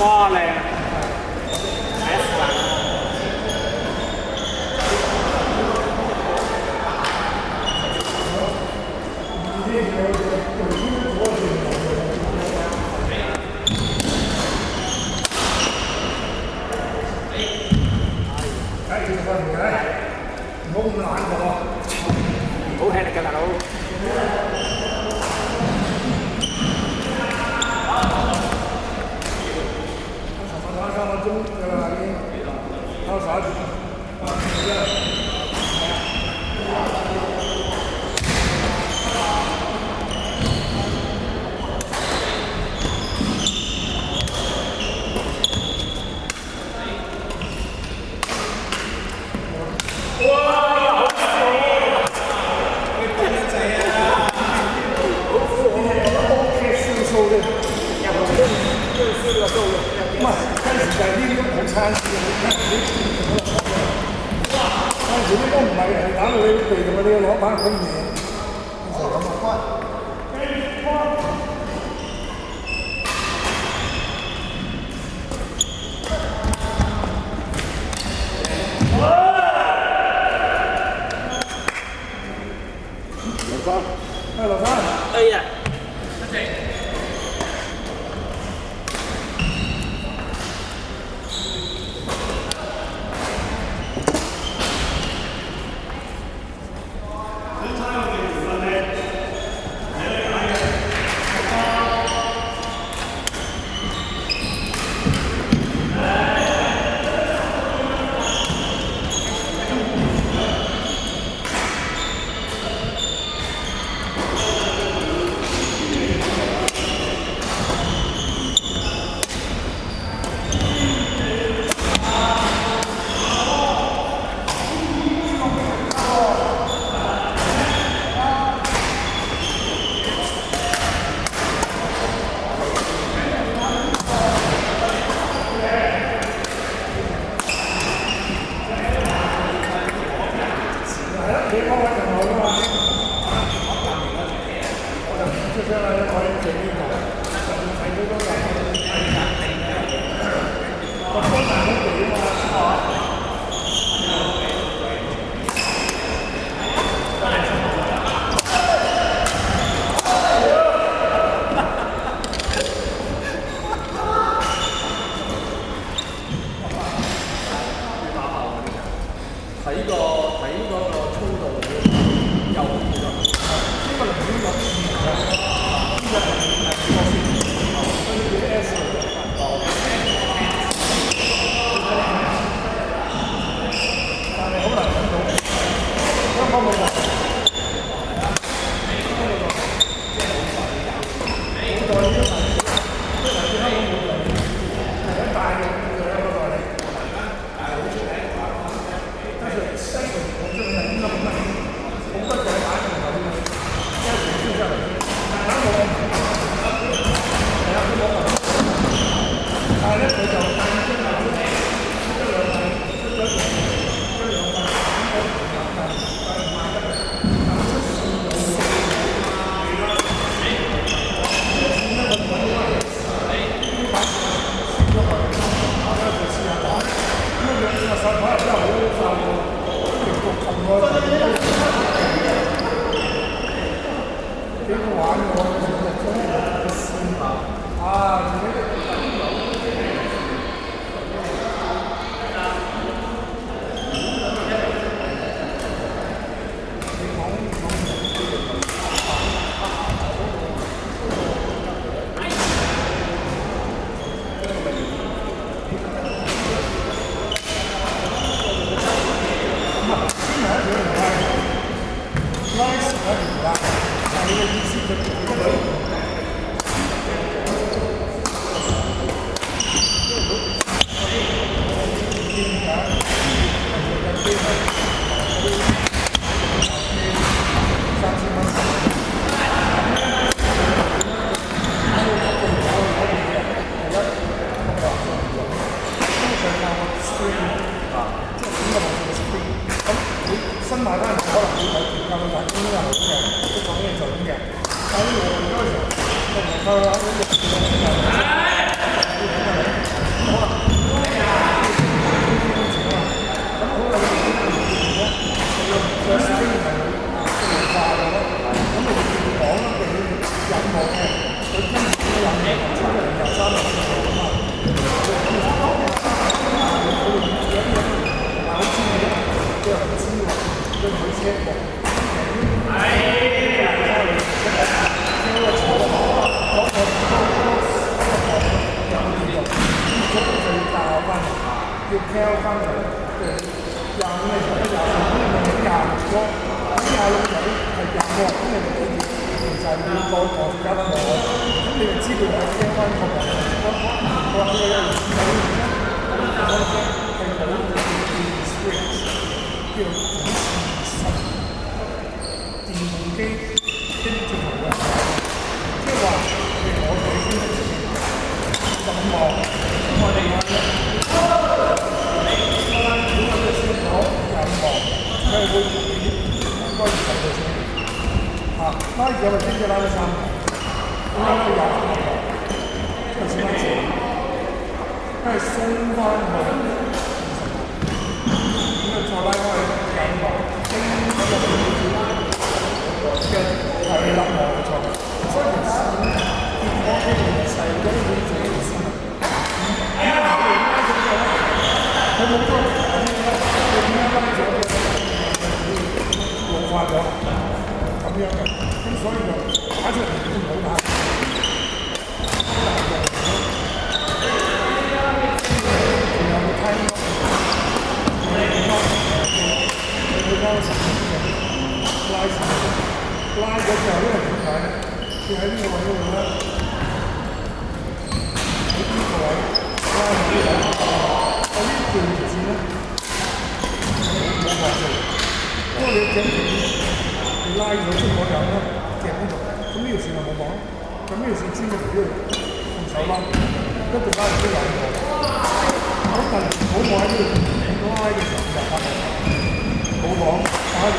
哇靚！好吃力㗎大佬。唔係，跟住就係呢啲都好餐事嘅，跟住呢都唔係人打到你地度，你要攞把咁嘢，就係咁啊！劉生，劉生，哎呀！新買翻嚟可能會有調教嘅環境係好嘅，都講嘢準嘅。但係我嗰個時候，我唔夠啦，我唔咁好啦，個師兄係會化嘅咯。咁你講啦，佢引我嘅，佢跟住都引嘅，出嚟又3日咁啊。好知嘅，即係唔知喎，都唔會 check 喎。要 care 翻佢，廿五嘅時候廿五，咁你咪廿六，咁26日係廿個，咁你咪記住，其實要個加翻我，咁你就知道係 care 翻個人。我話你有係冇experience， 叫做電動機跟住頭嘅，即係話譬如我哋先咁望，咁我哋佢會應該20%啊，拉住我哋先至拉得3個，咁拉到25個，跟住先開始，跟住鬆翻去20個，咁就再拉開25個，係啦，冇錯。所以其實電波機嘅細嗰啲會自己嚟試，因為我哋拉咗之後咧，佢冇多，佢點樣拉咗嘅？老化咗咁樣嘅，咁所以就打出嚟都唔好打。仲有冇聽咯？你幫我拉線，拉咗之後因為點解咧？佢喺呢個位嗰度咧，喺呢個位拉到呢度，我呢條條線咧冇畫住。因為你整條你拉咗出嗰樣咧，夾呢度，咁呢條線就冇講，咁呢條線穿咗條呢度，用手拉，一定拉唔出兩個。咁但係唔好望喺呢度，拉嘅時候就發覺冇講，打住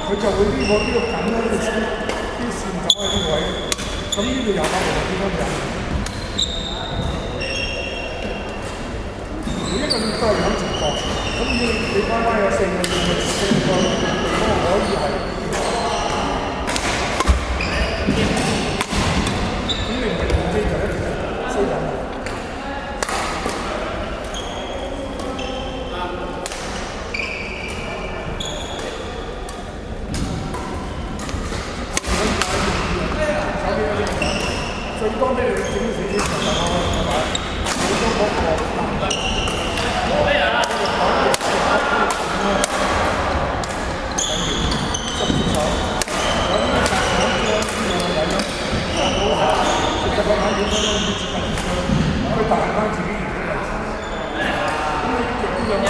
佢就會呢個緊咧，呢條線啲線走喺呢個位，咁呢度又發覺點樣引？每一個都係咁情況，咁你翻翻有4個線嘅4個，咁可以係，咁你唔係電機就一定係衰緊。最多咩？你整少少就得啦，係咪？好多嗰個佢彈翻自己原本位置，咁你極啲兩個，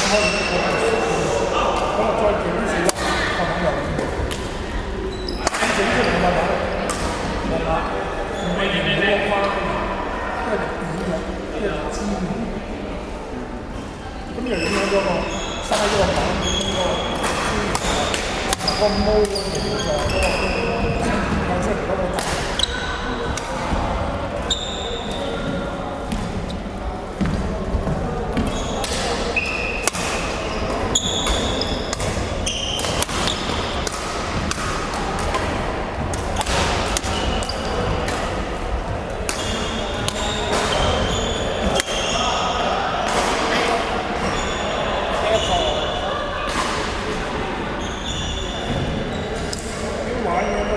可能一個係咁啊再極啲4粒，就咁又咁整出嚟嘅慢慢，唔係原本嘅花，因為扁嘅，因為尖嘅，咁又影響咗個嘥咗個板嗰個毛嘅形狀嗰個構出嚟嗰個大。玩嘅都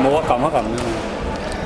冇啊，撳一撳啫嘛。